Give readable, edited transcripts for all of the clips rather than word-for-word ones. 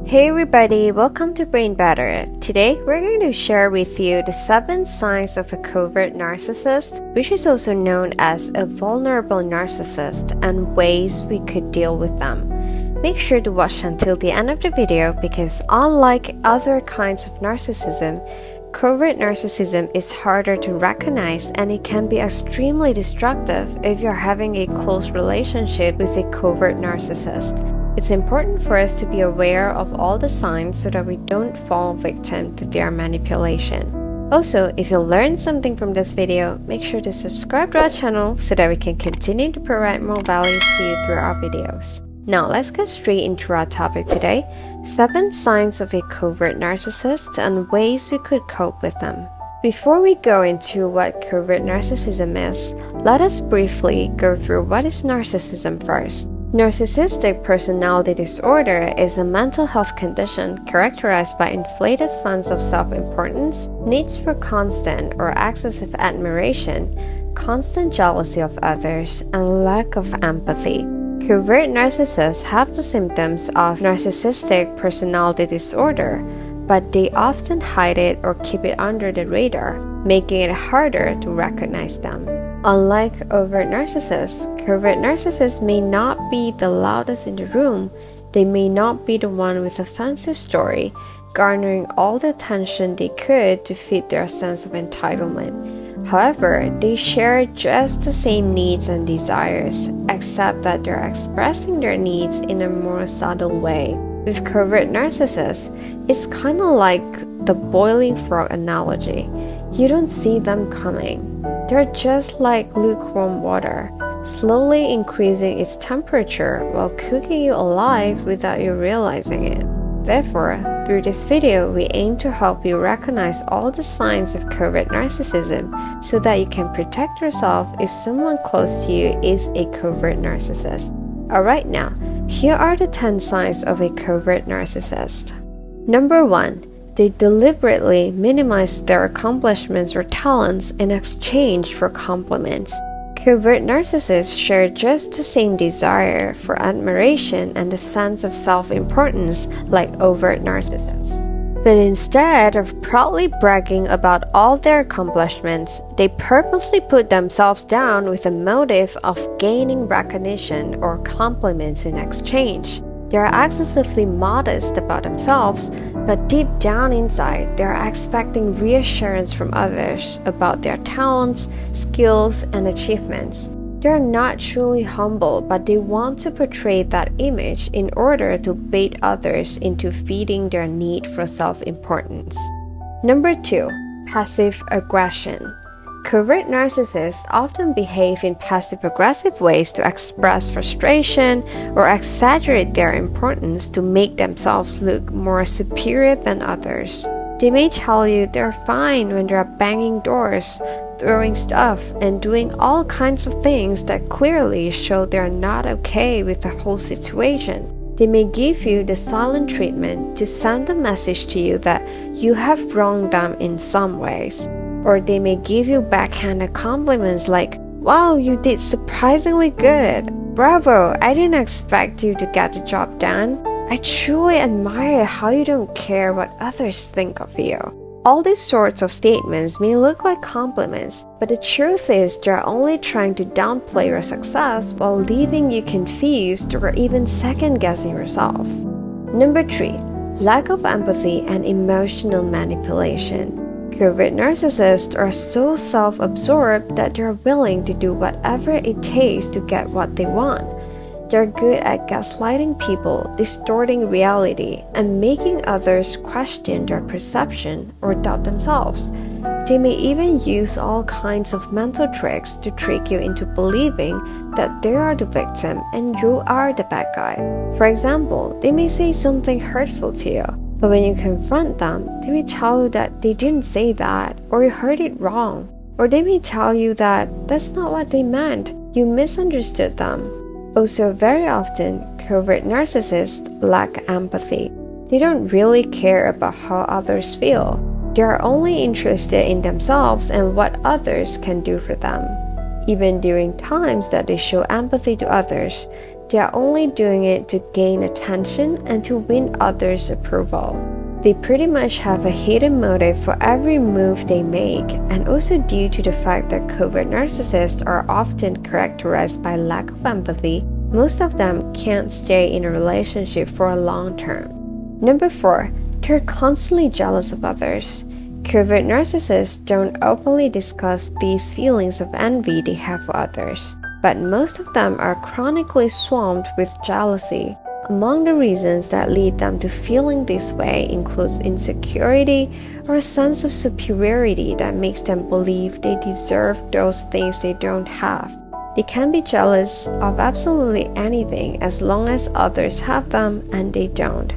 Hey everybody, welcome to Brain Better. Today we're going to share with you the 7 signs of a covert narcissist, which is also known as a vulnerable narcissist, and ways we could deal with them. Make sure to watch until the end of the video because unlike other kinds of narcissism, covert narcissism is harder to recognize and it can be extremely destructive if you're having a close relationship with a covert narcissist. It's important for us to be aware of all the signs so that we don't fall victim to their manipulation. Also, if you learned something from this video, make sure to subscribe to our channel so that we can continue to provide more values to you through our videos. Now, let's get straight into our topic today: 7 signs of a covert narcissist and ways we could cope with them. Before we go into what covert narcissism is, let us briefly go through what is narcissism first. Narcissistic personality disorder is a mental health condition characterized by inflated sense of self-importance, needs for constant or excessive admiration, constant jealousy of others, and lack of empathy. Covert narcissists have the symptoms of narcissistic personality disorder, but they often hide it or keep it under the radar, making it harder to recognize them. Unlike overt narcissists, covert narcissists may not be the loudest in the room. They may not be the one with a fancy story, garnering all the attention they could to fit their sense of entitlement. However, they share just the same needs and desires, except that they're expressing their needs in a more subtle way. With covert narcissists, it's kind of like the boiling frog analogy. You don't see them coming. They're just like lukewarm water, slowly increasing its temperature while cooking you alive without you realizing it. Therefore, through this video, we aim to help you recognize all the signs of covert narcissism so that you can protect yourself if someone close to you is a covert narcissist. Alright, now, here are the 10 signs of a covert narcissist. Number 1. They deliberately minimize their accomplishments or talents in exchange for compliments. Covert narcissists share just the same desire for admiration and a sense of self-importance like overt narcissists. But instead of proudly bragging about all their accomplishments, they purposely put themselves down with a motive of gaining recognition or compliments in exchange. They are excessively modest about themselves, but deep down inside, they are expecting reassurance from others about their talents, skills, and achievements. They are not truly humble, but they want to portray that image in order to bait others into feeding their need for self-importance. Number 2. Passive aggression. Covert narcissists often behave in passive-aggressive ways to express frustration or exaggerate their importance to make themselves look more superior than others. They may tell you they're fine when they're banging doors, throwing stuff, and doing all kinds of things that clearly show they're not okay with the whole situation. They may give you the silent treatment to send a message to you that you have wronged them in some ways. Or they may give you backhanded compliments like, "Wow, you did surprisingly good. Bravo, I didn't expect you to get the job done. I truly admire how you don't care what others think of you." All these sorts of statements may look like compliments, but the truth is they're only trying to downplay your success while leaving you confused or even second-guessing yourself. Number 3. Lack of empathy and emotional manipulation. Covert narcissists are so self-absorbed that they're willing to do whatever it takes to get what they want. They're good at gaslighting people, distorting reality, and making others question their perception or doubt themselves. They may even use all kinds of mental tricks to trick you into believing that they are the victim and you are the bad guy. For example, they may say something hurtful to you, but when you confront them, they may tell you that they didn't say that, or you heard it wrong. Or they may tell you that that's not what they meant, you misunderstood them. Also, very often, covert narcissists lack empathy. They don't really care about how others feel. They are only interested in themselves and what others can do for them. Even during times that they show empathy to others, They are only doing it to gain attention and to win others' approval. They pretty much have a hidden motive for every move they make, and also due to the fact that covert narcissists are often characterized by lack of empathy, most of them can't stay in a relationship for a long term. Number 4, they're constantly jealous of others. Covert narcissists don't openly discuss these feelings of envy they have for others, but most of them are chronically swamped with jealousy. Among the reasons that lead them to feeling this way includes insecurity or a sense of superiority that makes them believe they deserve those things they don't have. They can be jealous of absolutely anything as long as others have them and they don't.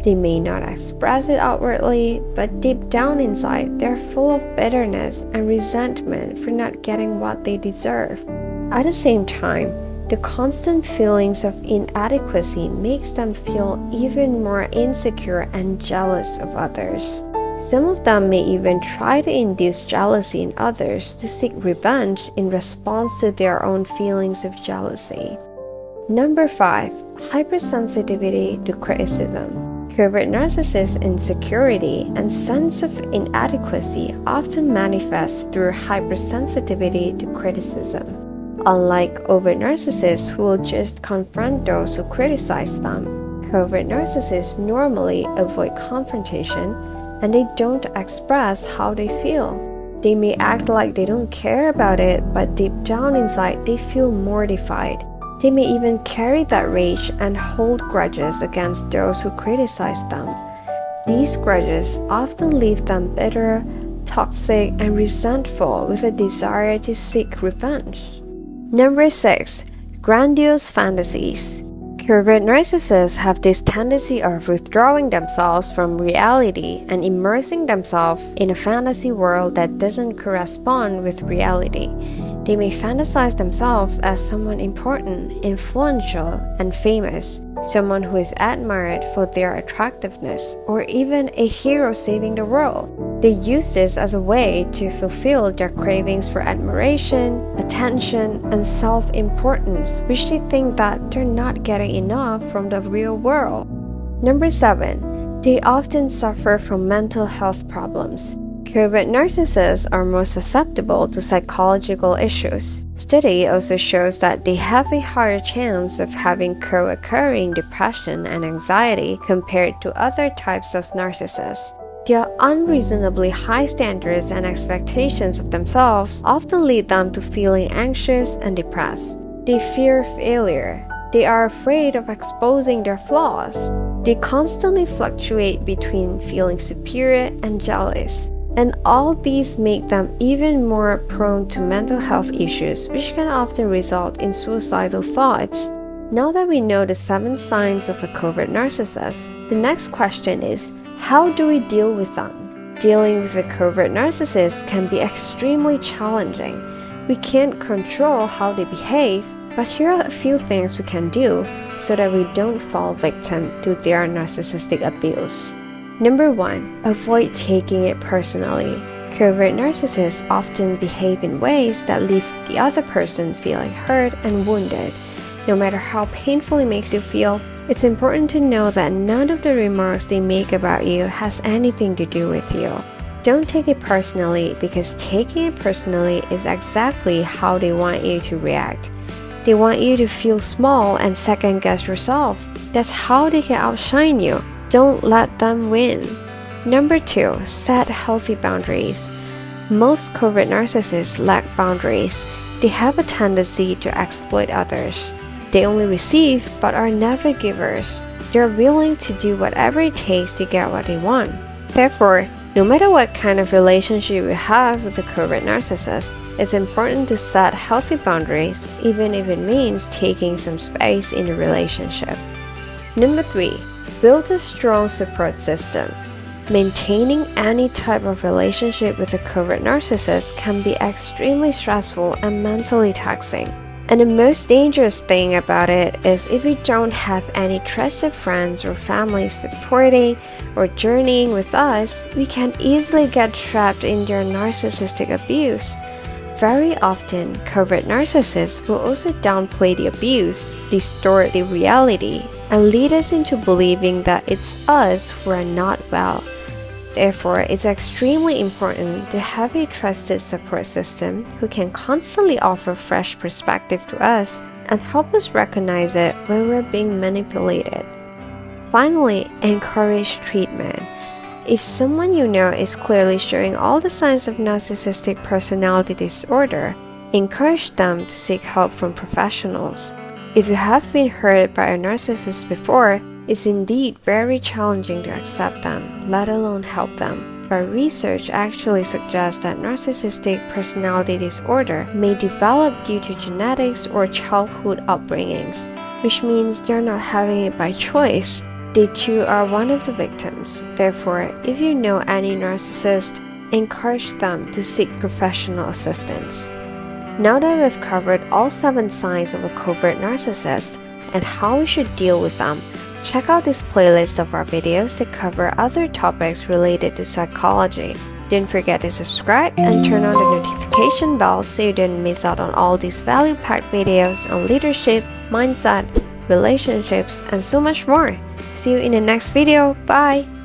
They may not express it outwardly, but deep down inside, they're full of bitterness and resentment for not getting what they deserve. At the same time, the constant feelings of inadequacy makes them feel even more insecure and jealous of others. Some of them may even try to induce jealousy in others to seek revenge in response to their own feelings of jealousy. Number 5, hypersensitivity to criticism. Covert narcissist insecurity and sense of inadequacy often manifest through hypersensitivity to criticism. Unlike overt narcissists who will just confront those who criticize them, covert narcissists normally avoid confrontation and they don't express how they feel. They may act like they don't care about it, but deep down inside they feel mortified. They may even carry that rage and hold grudges against those who criticize them. These grudges often leave them bitter, toxic, and resentful with a desire to seek revenge. Number 6, grandiose fantasies. Covert narcissists have this tendency of withdrawing themselves from reality and immersing themselves in a fantasy world that doesn't correspond with reality. They may fantasize themselves as someone important, influential, and famous, someone who is admired for their attractiveness, or even a hero saving the world. They use this as a way to fulfill their cravings for admiration, attention, and self-importance, which they think that they're not getting enough from the real world. Number 7, they often suffer from mental health problems. Covert narcissists are more susceptible to psychological issues. Study also shows that they have a higher chance of having co-occurring depression and anxiety compared to other types of narcissists. Their unreasonably high standards and expectations of themselves often lead them to feeling anxious and depressed. They fear failure. They are afraid of exposing their flaws. They constantly fluctuate between feeling superior and jealous. And all these make them even more prone to mental health issues, which can often result in suicidal thoughts. Now that we know the 7 signs of a covert narcissist, the next question is, how do we deal with them? Dealing with a covert narcissist can be extremely challenging. We can't control how they behave, but here are a few things we can do so that we don't fall victim to their narcissistic abuse. Number 1, avoid taking it personally. Covert narcissists often behave in ways that leave the other person feeling hurt and wounded. No matter how painful it makes you feel, it's important to know that none of the remarks they make about you has anything to do with you. Don't take it personally, because taking it personally is exactly how they want you to react. They want you to feel small and second-guess yourself. That's how they can outshine you. Don't let them win. Number 2, set healthy boundaries. Most covert narcissists lack boundaries. They have a tendency to exploit others. They only receive but are never givers. They're willing to do whatever it takes to get what they want. Therefore, no matter what kind of relationship you have with a covert narcissist, it's important to set healthy boundaries, even if it means taking some space in the relationship. Number 3, build a strong support system. Maintaining any type of relationship with a covert narcissist can be extremely stressful and mentally taxing. And the most dangerous thing about it is if you don't have any trusted friends or family supporting or journeying with us, we can easily get trapped in their narcissistic abuse. very often, covert narcissists will also downplay the abuse, distort the reality, and lead us into believing that it's us who are not well. Therefore, it's extremely important to have a trusted support system who can constantly offer fresh perspective to us and help us recognize it when we're being manipulated. Finally, encourage treatment. If someone you know is clearly showing all the signs of narcissistic personality disorder, encourage them to seek help from professionals. If you have been hurt by a narcissist before, it's indeed very challenging to accept them, let alone help them. But research actually suggests that narcissistic personality disorder may develop due to genetics or childhood upbringings, which means they're not having it by choice. They too are one of the victims. Therefore, if you know any narcissist, encourage them to seek professional assistance. Now that we've covered all 7 signs of a covert narcissist and how we should deal with them, check out this playlist of our videos that cover other topics related to psychology. Don't forget to subscribe and turn on the notification bell so you don't miss out on all these value-packed videos on leadership, mindset, relationships, and so much more. See you in the next video. Bye!